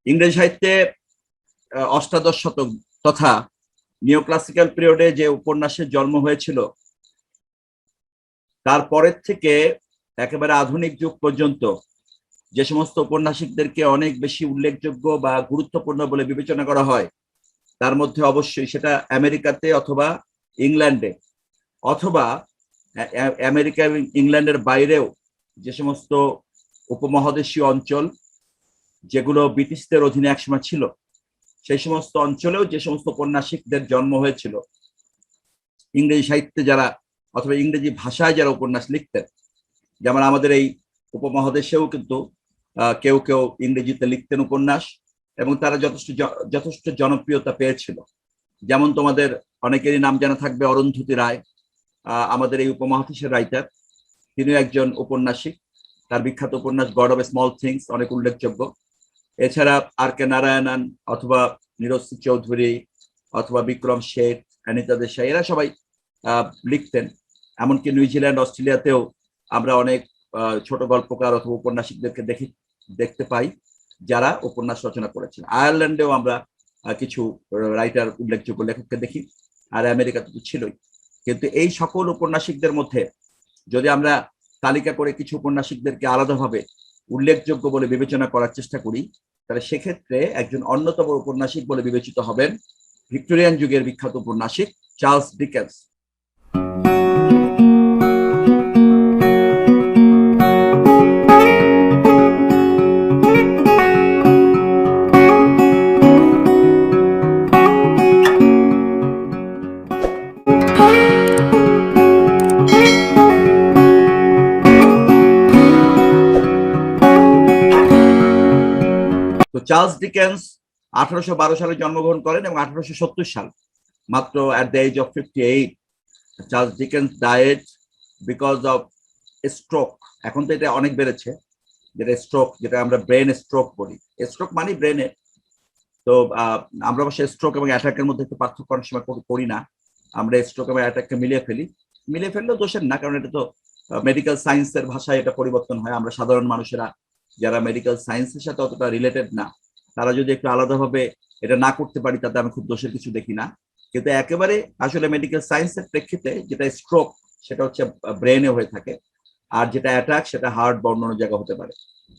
ইংরেজি সাহিত্যে অষ্টাদশ শতক তথা নিও ক্লাসিক্যাল পিরিয়ডে যে উপন্যাসের জন্ম হয়েছিল তারপরের থেকে একেবারে আধুনিক যুগ পর্যন্ত যে সমস্ত ঔপন্যাসিকদেরকে অনেক বেশি উল্লেখযোগ্য বা গুরুত্বপূর্ণ বলে বিবেচনা করা হয় তার মধ্যে অবশ্যই সেটা আমেরিকাতে অথবা ইংল্যান্ডে অথবা আমেরিকা এবং ইংল্যান্ডের বাইরেও যে সমস্ত উপমহাদেশীয় অঞ্চল যেগুলো ব্রিটিশদের অধীনে একসময় ছিল সেই সমস্ত অঞ্চলেও যে সমস্ত উপন্যাসিকদের জন্ম হয়েছিল ইংরেজি সাহিত্যে যারা অথবা ইংরেজি ভাষায় যারা উপন্যাস লিখতেন, যেমন আমাদের এই উপমহাদেশেও কিন্তু কেউ কেউ ইংরেজিতে লিখতেন উপন্যাস এবং তারা যথেষ্ট জনপ্রিয়তা পেয়েছিল। যেমন তোমাদের অনেকেরই নাম জানা থাকবে অরুন্ধতী রায়, আমাদের এই উপমহাদেশের রাইটার, তিনি একজন উপন্যাসিক। তার বিখ্যাত উপন্যাস গড অফ স্মল থিংস অনেক উল্লেখযোগ্য। এছাড়া আর কে নারায়ণন অথবা নিরশ্রী চৌধুরী অথবা বিক্রম শেঠ, অনিতা দেশাই, এরা সবাই লিখতেন। এমনকি নিউজিল্যান্ড, অস্ট্রেলিয়াতেও আমরা অনেক ছোট গল্পকার অথবা উপন্যাসিকদেরকে দেখতে পাই যারা উপন্যাস রচনা করেছেন। আয়ারল্যান্ডেও আমরা কিছু রাইটার, উল্লেখযোগ্য লেখককে দেখি, আর আমেরিকাতে তো ছিলই। কিন্তু এই সকল উপন্যাসিকদের মধ্যে যদি আমরা তালিকা করে কিছু উপন্যাসিকদেরকে আলাদাভাবে উল্লেখযোগ্য বলে বিবেচনা করার চেষ্টা করি, তাহলে সেক্ষেত্রে একজন অন্যতম উপন্যাসিক বলে বিবেচিত হবেন ভিক্টোরিয়ান যুগের বিখ্যাত উপন্যাসিক চার্লস ডিকেন্স। চার্লস ডিকেন্স 1812 সালে জন্মগ্রহণ করেন এবং 1870 সাল, মাত্র at the age of 58, Charles Dickens died because of stroke. এখন তো এটা অনেক বেড়েছে, যেটা স্ট্রোক, যেটা আমরা ব্রেন স্ট্রোক বলি। স্ট্রোক মানে ব্রেনে। তো আমরা অবশ্য স্ট্রোক এবং অ্যাটাকের মধ্যে একটু পার্থক্য অনেক সময় করি না, আমরা স্ট্রোক এবং অ্যাটাককে মিলিয়ে ফেললেও দোষের না, কারণ এটা তো মেডিকেল সায়েন্সের ভাষায় এটা পরিবর্তন হয়। আমরা সাধারণ মানুষেরা যারা মেডিকেল সায়েন্সের সাথে অতটা রিলেটেড না, তারা যদি একটু আলাদাভাবে এটা না করতে পারি তাতে আমি খুব দোষের কিছু দেখি না। কিন্তু একেবারে আসলে মেডিকেল সায়েন্সের প্রেক্ষিতে যেটা স্ট্রোক সেটা হচ্ছে ব্রেনে হয়ে থাকে, আর যেটা অ্যাটাক সেটা হার্ট বা অন্য জায়গা হতে পারে।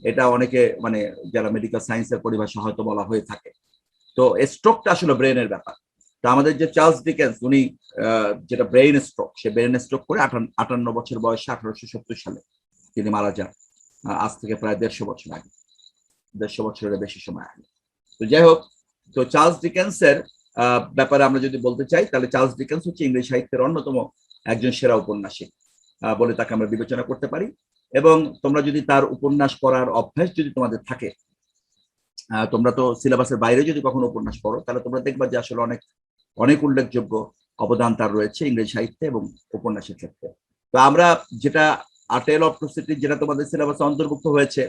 এটা অনেকে মানে যারা মেডিকেল সায়েন্সের পরিভাষা হয়তো বলা হয়ে থাকে। তো স্ট্রোকটা আসলে ব্রেনের ব্যাপার। তো আমাদের যে চার্লস ডিকেন্স, উনি যেটা ব্রেন স্ট্রোক, সে ব্রেন স্ট্রোক করে 58 বছর বয়সে 1870 সালে তিনি মারা যান। আজ থেকে প্রায় 150 বছর আগে, 150 বছরের বেশি সময় আগে। তো যাই হোক, তো চার্লস ডিকেন্সের ব্যাপারে আমরা যদি বলতে চাই, তাহলে চার্লস ডিকেন্স হচ্ছে ইংরেজি সাহিত্যের অন্যতম একজন সেরা উপন্যাসিক বলে তাকে আমরা বিবেচনা করতে পারি। এবং তোমরা যদি তার উপন্যাস পড়ার অভ্যাস যদি তোমাদের থাকে, তোমরা তো সিলেবাসের বাইরে যদি কখনো উপন্যাস পড়ো, তাহলে তোমরা দেখবা যে আসলে অনেক অনেক উল্লেখযোগ্য অবদান তার রয়েছে ইংরেজি সাহিত্যে এবং উপন্যাসের ক্ষেত্রে। তো আমরা যেটা টেল অফ টু সিটি, যেটা তোমাদের সিলেবাসে অন্তর্ভুক্ত হয়েছে,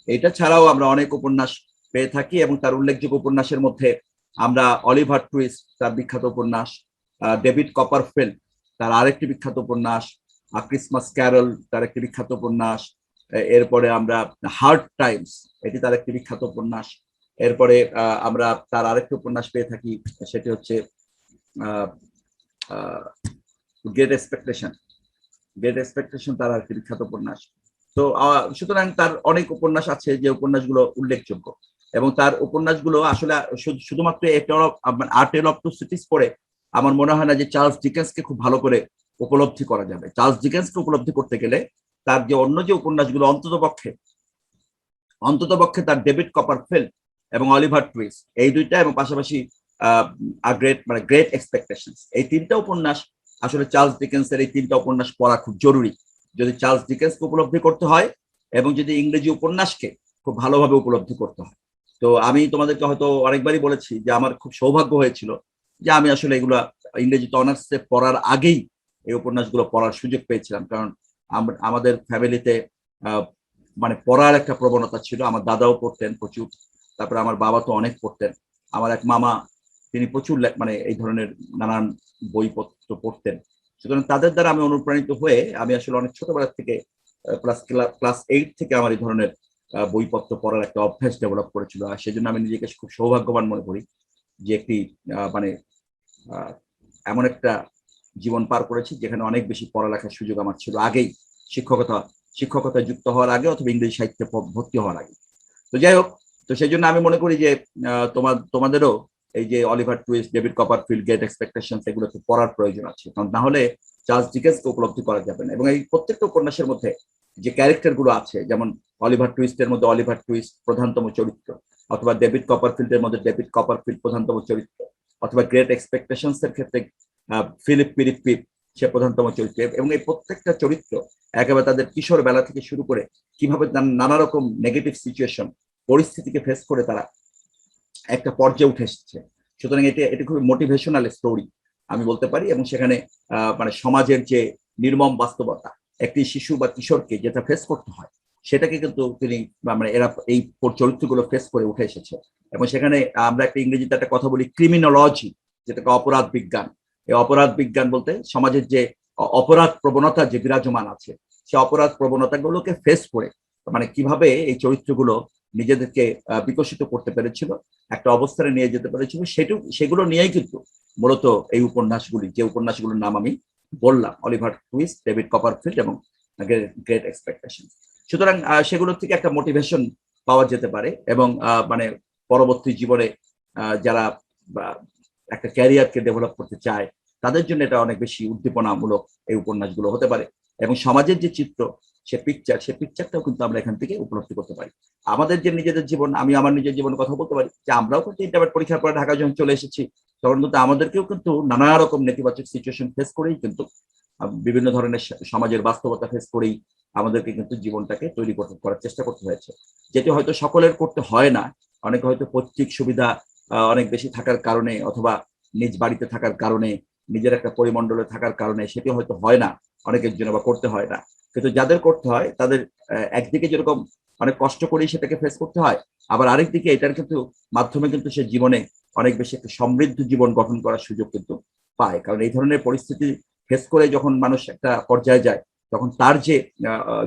এটা ছাড়াও আমরা অনেক উপন্যাস পেয়ে থাকি এবং তার উল্লেখযোগ্য উপন্যাসের মধ্যে আমরা অলিভার টুইস্ট, তার বিখ্যাত উপন্যাস, ডেভিড কপারফিল্ড তার আরেকটি বিখ্যাত উপন্যাস, ক্রিসমাস ক্যারল তার একটি বিখ্যাত উপন্যাস, এরপরে আমরা হার্ড টাইমস, এটি তার একটি বিখ্যাত উপন্যাস। এরপরে আমরা তার আরেকটি উপন্যাস পেয়ে থাকি, সেটি হচ্ছে গ্রেট এক্সপেকটেশন তার আরেকটি বিখ্যাত উপন্যাস। তো সুতরাং তার অনেক উপন্যাস আছে যে উপন্যাসগুলো উল্লেখযোগ্য, এবং তার উপন্যাসগুলো আসলে শুধুমাত্র টেল অফ টু সিটিজ পড়ে আমার মনে হয় না যে চার্লস ডিকেন্সকে খুব ভালো করে উপলব্ধি করা যাবে। চার্লস ডিকেন্সকে উপলব্ধি করতে গেলে তার যে অন্য যে উপন্যাসগুলো অন্ততপক্ষে তার ডেভিড কপারফিল্ড এবং অলিভার টুইস্ট এই দুইটা, এবং পাশাপাশি গ্রেট এক্সপেকটেশনস, এই তিনটা উপন্যাস আসলে চার্লস ডিকেন্সের এই তিনটা উপন্যাস পড়া খুব জরুরি যদি চার্লস ডিকেন্সকে উপলব্ধি করতে হয় এবং যদি ইংরেজি উপন্যাসকে খুব ভালোভাবে উপলব্ধি করতে হয়। তো আমি তোমাদেরকে হয়তো অনেকবারই বলেছি যে আমার খুব সৌভাগ্য হয়েছিল যে আমি আসলে এগুলা ইংরেজিতে অনার্সে পড়ার আগেই এই উপন্যাসগুলো পড়ার সুযোগ পেয়েছিলাম, কারণ আমাদের ফ্যামিলিতে মানে পড়ার একটা প্রবণতা ছিল। আমার দাদাও পড়তেন প্রচুর, তারপরে আমার বাবা তো অনেক পড়তেন, আমার এক মামা তিনি প্রচুর মানে এই ধরনের নানান বইপত্র পড়তেন। সুতরাং তাদের দ্বারা আমি অনুপ্রাণিত হয়ে আমি আসলে অনেক ছোটবেলা থেকে ক্লাস 8 থেকে আমার এই ধরনের বইপত্র পড়ার একটা অভ্যাস ডেভেলপ করেছিল। আর সেজন্য আমি নিজেকে খুব সৌভাগ্যবান মনে করি যে একটি মানে এমন একটা জীবন পার করেছি যেখানে অনেক বেশি পড়ালেখার সুযোগ আমার ছিল আগেই, শিক্ষকতায় যুক্ত হওয়ার আগে অথবা ইংরেজি সাহিত্যে ভর্তি হওয়ার আগে। তো যাই হোক, তো সেই জন্য আমি মনে করি যে তোমাদেরও এই যে Oliver twist, David Copperfield, great expectations এগুলোকে পড়ার প্রয়োজন আছে, কারণ না হলে চার্লস ডিকেন্সকে উপলব্ধি করা যাবে না। এবং এই প্রত্যেকটা উপন্যাসের মধ্যে যে ক্যারেক্টার গুলো আছে, যেমন অলিভার টুইস্টের মধ্যে অলিভার টুইস্ট প্রধানতম চরিত্র, অথবা ডেভিড কপারফিল্ডের মধ্যে ডেভিড কপারফিল্ড প্রধানতম চরিত্র, অথবা গ্রেট এক্সপেকটেশনস এর ক্ষেত্রে ফিলিপ পিরিপ পিপ সে প্রধানতম চরিত্র। এবং এই প্রত্যেকটা চরিত্র একেবারে তাদের কিশোর বেলা থেকে শুরু করে কিভাবে নানা রকম নেগেটিভ সিচুয়েশন, পরিস্থিতিকে ফেস করে তারা একটা পর্যায়ে উঠে এসেছে। সুতরাং এটা খুবই মোটিভেশনাল স্টোরি আমি বলতে পারি। এবং সেখানে মানে সমাজের যে নির্মম বাস্তবতা, একটি শিশু বা কিশোরকে যেটা ফেস করতে হয় সেটাকে কিন্তু তিনি মানে এরা এই চরিত্রগুলো ফেস করে উঠে এসেছে। এবং সেখানে আমরা একটা ইংরেজিতে একটা কথা বলি ক্রিমিনোলজি, যেটাকে অপরাধ বিজ্ঞান। এই অপরাধ বিজ্ঞান বলতে সমাজের যে অপরাধ প্রবণতা যে বিরাজমান আছে, সে অপরাধ প্রবণতাগুলোকে ফেস করে মানে কিভাবে এই চরিত্রগুলো নিজেদেরকে বিকশিত করতে পেরেছিল, একটা অবস্থানে নিয়ে যেতে পেরেছিল, সেগুলো নিয়েই কিন্তু মূলত এই উপন্যাসগুলি, যে উপন্যাসগুলোর নাম আমি বললাম, অলিভার টুইস্ট, ডেভিড কপারফিল্ড এবং গ্রেট এক্সপেকটেশন। সুতরাং সেগুলো থেকে একটা মোটিভেশন পাওয়া যেতে পারে। এবং মানে পরবর্তী জীবনে যারা একটা ক্যারিয়ারকে ডেভেলপ করতে চায় তাদের জন্য এটা অনেক বেশি উদ্দীপনামূলক এই উপন্যাসগুলো হতে পারে। এবং সমাজের যে চিত্র, সে পিকচারটাও কিন্তু আমরা এখান থেকে উপলব্ধি করতে পারি। আমাদের যে নিজেদের জীবন, আমি আমার নিজের জীবনের কথা বলতে পারি যে আমরাও কিন্তু ইন্টারমিডিয়েট পরীক্ষার পরে ঢাকা যখন চলে এসেছি, তখন কিন্তু আমাদেরকেও কিন্তু নানা রকম নেতিবাচক সিচুয়েশন ফেস করেই কিন্তু বিভিন্ন ধরনের সমাজের বাস্তবতা ফেস করেই আমাদেরকে কিন্তু জীবনটাকে তৈরি করার চেষ্টা করতে হয়েছে, যেটি হয়তো সকলের করতে হয় না। অনেকে হয়তো পৈতৃক সুবিধা অনেক বেশি থাকার কারণে, অথবা নিজ বাড়িতে থাকার কারণে, নিজের একটা পরিমণ্ডলে থাকার কারণে সেটি হয়তো হয় না অনেকের জন্য, বা করতে হয় না। কিন্তু যাদের করতে হয় তাদের একদিকে যেরকম অনেক কষ্ট করেই সেটাকে ফেস করতে হয়, আবার আরেকদিকে এটার কিন্তু মাধ্যমে কিন্তু সে জীবনে অনেক বেশি একটা সমৃদ্ধ জীবন গঠন করার সুযোগ কিন্তু পায়। কারণ এই ধরনের পরিস্থিতি ফেস করে যখন মানুষ একটা পর্যায়ে যায়, তখন তার যে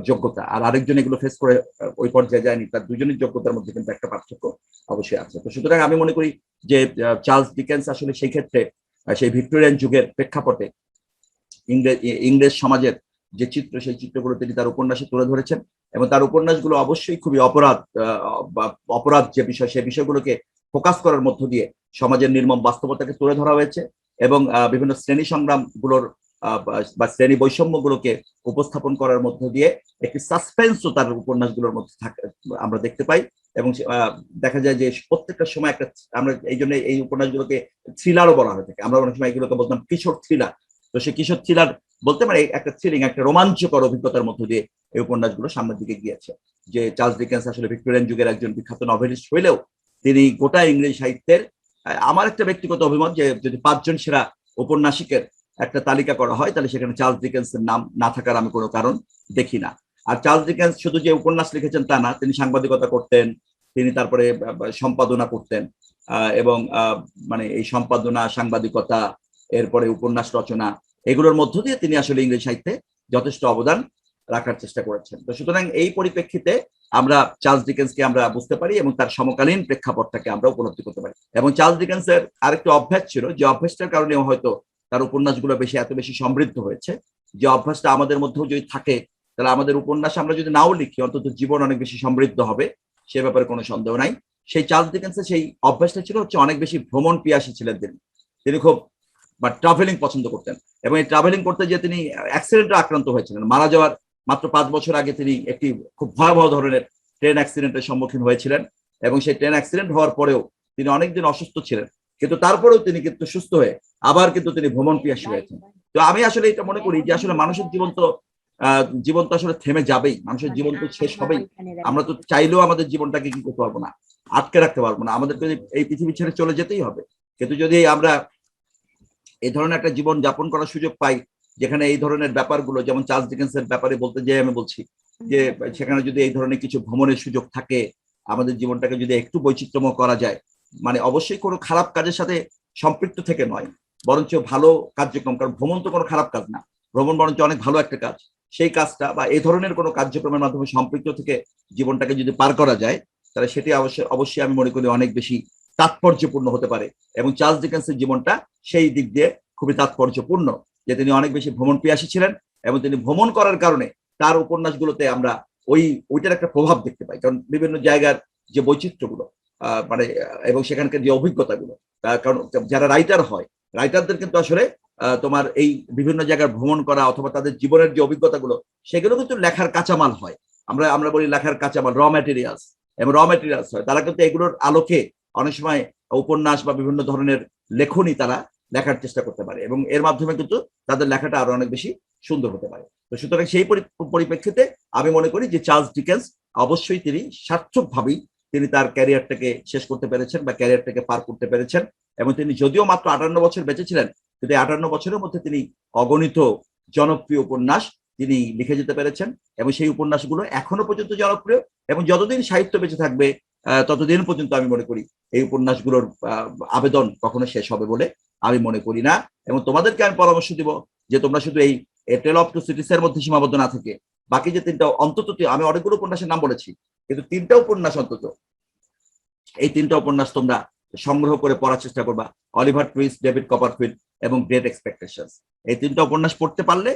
যোগ্যতা, আর আরেকজন এগুলো ফেস করে ওই পর্যায়ে যায়নি, তার দুজনের যোগ্যতার মধ্যে কিন্তু একটা পার্থক্য অবশ্যই আছে। তো সুতরাং আমি মনে করি যে চার্লস ডিকেন্স আসলে সেই ক্ষেত্রে সেই ভিক্টোরিয়ান যুগের প্রেক্ষাপটে ইংরেজ সমাজের যে চিত্র, সেই চিত্রগুলো তিনি তার উপন্যাসে তুলে ধরেছেন। এবং তার উপন্যাসগুলো অবশ্যই খুবই অপরাধ যে বিষয়, সেই বিষয়গুলোকে ফোকাস করার মধ্য দিয়ে সমাজের নির্মম বাস্তবতাকে তুলে ধরা হয়েছে। এবং বিভিন্ন শ্রেণী সংগ্রাম গুলোর বা শ্রেণী বৈষম্য গুলোকে উপস্থাপন করার মধ্য দিয়ে একটি সাসপেন্সও তার উপন্যাসগুলোর মধ্যে আমরা দেখতে পাই। এবং দেখা যায় যে প্রত্যেকটা সময় একটা, আমরা এই জন্য এই উপন্যাসগুলোকে থ্রিলারও বলা হয়ে থাকে। আমরা অনেক সময় এগুলোকে বলতাম কিশোর থ্রিলার। তো সে কিশোর থ্রিলার বলতে মানে একটা থ্রিলিং, একটা রোমাঞ্চকর অভিজ্ঞতার মধ্য দিয়ে এই উপন্যাসগুলো সামনের দিকে গিয়েছে। যে চার্লস ডিকেন্স আসলে ভিক্টোরিয়ান যুগের একজন বিখ্যাত নভেলিস্ট হইলেও তিনি গোটা ইংরেজি সাহিত্যের, আমার একটা ব্যক্তিগত অভিমত যে যদি 5 জন সেরা ঔপন্যাসিকের একটা তালিকা করা হয়, তাহলে সেখানে চার্লস ডিকেন্সের নাম না থাকার আমি কোনো কারণ দেখি না। আর চার্লস ডিকেন্স শুধু যে উপন্যাস লিখেছেন তা না, তিনি সাংবাদিকতা করতেন, তিনি তারপরে সম্পাদনা করতেন। এবং মানে এই সম্পাদনা, সাংবাদিকতা, এরপরে উপন্যাস রচনা, এগুলোর মধ্য দিয়ে তিনি আসলে ইংরেজি সাহিত্যে যথেষ্ট অবদান রাখার চেষ্টা করেছেন। তো সুতরাং এই পরিপ্রেক্ষিতে আমরা চার্লস ডিকেন্সকে আমরা বুঝতে পারি এবং তার সমকালীন প্রেক্ষাপটটাকে আমরা উপলব্ধি করতে পারি। এবং চার্লস ডিকেন্সের আরেকটা অভ্যাস ছিল, যে অভ্যাসটার কারণে হয়তো তার উপন্যাসগুলো এত বেশি সমৃদ্ধ হয়েছে। যে অভ্যাসটা আমাদের মধ্যেও যদি থাকে, তাহলে আমাদের উপন্যাস আমরা যদি নাও লিখি, অন্তত জীবন অনেক বেশি সমৃদ্ধ হবে, সে ব্যাপারে কোনো সন্দেহ নাই। সেই চার্লস ডিকেন্সের সেই অভ্যাসটা ছিল হচ্ছে অনেক বেশি ভ্রমণ পিয়াসী ছিলেন তিনি খুব ট্রাভেলিং পছন্দ করতেন। এবং এই ট্রাভেলিং করতে গিয়ে তিনি অ্যাক্সিডেন্টে আক্রান্ত হয়েছিলেন। মারা যাওয়ার মাত্র 5 বছর আগে তিনি একটি খুব ভয়াবহ ধরনের ট্রেন অ্যাক্সিডেন্টের সম্মুখীন হয়েছিলেন। এবং সেই ট্রেন অ্যাক্সিডেন্ট হওয়ার পরেও তিনি অনেকদিন অসুস্থ ছিলেন, কিন্তু তারপরেও তিনি কিন্তু সুস্থ হয়ে আবার কিন্তু তিনি ভ্রমণ পিয়াসী হয়েছেন। তো আমি আসলে এটা মনে করি যে আসলে মানুষের জীবন তো আসলে থেমে যাবেই, মানুষের জীবন তো শেষ হবেই। আমরা তো চাইলেও আমাদের জীবনটাকে কি করতে পারবো না, আটকে রাখতে পারবো না, আমাদেরকে এই পৃথিবী ছেড়ে চলে যেতেই হবে। কিন্তু যদি আমরা এই ধরনের একটা জীবন যাপন করার সুযোগ পাই, যেখানে এই ধরনের ব্যাপারগুলো, যেমন চার্লস ডিকেন্সের ব্যাপারে বলতে যে আমি বলছি যে সেখানে যদি এই ধরনের কিছু ভ্রমণের সুযোগ থাকে, আমাদের জীবনটাকে যদি একটু বৈচিত্র্যময় করা যায়, মানে অবশ্যই কোনো খারাপ কাজের সাথে সম্পৃক্ত থেকে নয়, বরঞ্চ ভালো কার্যক্রম, কারণ ভ্রমণ তো কোনো খারাপ কাজ না, ভ্রমণ বরঞ্চ অনেক ভালো একটা কাজ। সেই কাজটা বা এই ধরনের কোনো কার্যক্রমের মাধ্যমে সম্পৃক্ত থেকে জীবনটাকে যদি পার করা যায়, তাহলে সেটি অবশ্যই আমি মনে করি অনেক বেশি তাৎপর্যপূর্ণ হতে পারে। এবং চার্লস ডিকেন্সের জীবনটা সেই দিক দিয়ে খুবই তাৎপর্যপূর্ণ, যে তিনি অনেক বেশি ভ্রমণ পিয়াসী ছিলেন, এবং তিনি ভ্রমণ করার কারণে তার উপন্যাসগুলোতে আমরা ওইটার একটা প্রভাব দেখতে পাই। কারণ বিভিন্ন জায়গার যে বৈচিত্র্যগুলো মানে এবং সেখানকার যে অভিজ্ঞতাগুলো, কারণ যারা রাইটার হয়, রাইটারদের কিন্তু আসলে তোমার এই বিভিন্ন জায়গায় ভ্রমণ করা অথবা তাদের জীবনের যে অভিজ্ঞতাগুলো, সেগুলো কিন্তু লেখার কাঁচামাল হয়। আমরা বলি লেখার কাঁচামাল, র ম্যাটেরিয়ালস, এবং র ম্যাটেরিয়ালস হয়। তারা কিন্তু এগুলোর আলোকে অনেক সময় উপন্যাস বা বিভিন্ন ধরনের লেখনী তারা লেখার চেষ্টা করতে পারে, এবং এর মাধ্যমে কিন্তু তাদের লেখাটা আরো অনেক বেশি সুন্দর হতে পারে। তো সুতরাং সেই পরিপ্রেক্ষিতে আমি মনে করি যে চার্লস ডিকেন্স অবশ্যই তিনি সার্থকভাবেই তিনি তার ক্যারিয়ারটাকে শেষ করতে পেরেছেন বা ক্যারিয়ারটাকে পার করতে পেরেছেন। এবং তিনি যদিও মাত্র 58 বছর বেঁচে ছিলেন, কিন্তু 58 বছরের মধ্যে তিনি অগণিত জনপ্রিয় উপন্যাস তিনি লিখে যেতে পেরেছেন, এবং সেই উপন্যাসগুলো এখনো পর্যন্ত জনপ্রিয়, এবং যতদিন সাহিত্য বেঁচে থাকবে ততদিন পর্যন্ত আমি মনে করি এই উপন্যাসগুলোর আবেদন কখনো শেষ হবে বলে আমি মনে করি না। এবং তোমাদেরকে আমি পরামর্শ দিব যে তোমরা শুধু এই টেল অফ টু সিটিসের মধ্যে সীমাবদ্ধ না থেকে বাকি যে তিনটা, অন্তত আমি অনেকগুলো উপন্যাসের নাম বলেছি, কিন্তু তিনটা উপন্যাস অন্তত, এই তিনটা উপন্যাস তোমরা সংগ্রহ করে পড়ার চেষ্টা করবা। অলিভার টুইস্ট, ডেভিড কপারফিল্ড এবং গ্রেট এক্সপেকটেশনস, এই তিনটা উপন্যাস পড়তে পারলে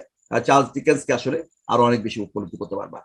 চার্লস ডিকেন্সকে আসলে আরো অনেক বেশি উপলব্ধি করতে পারবা।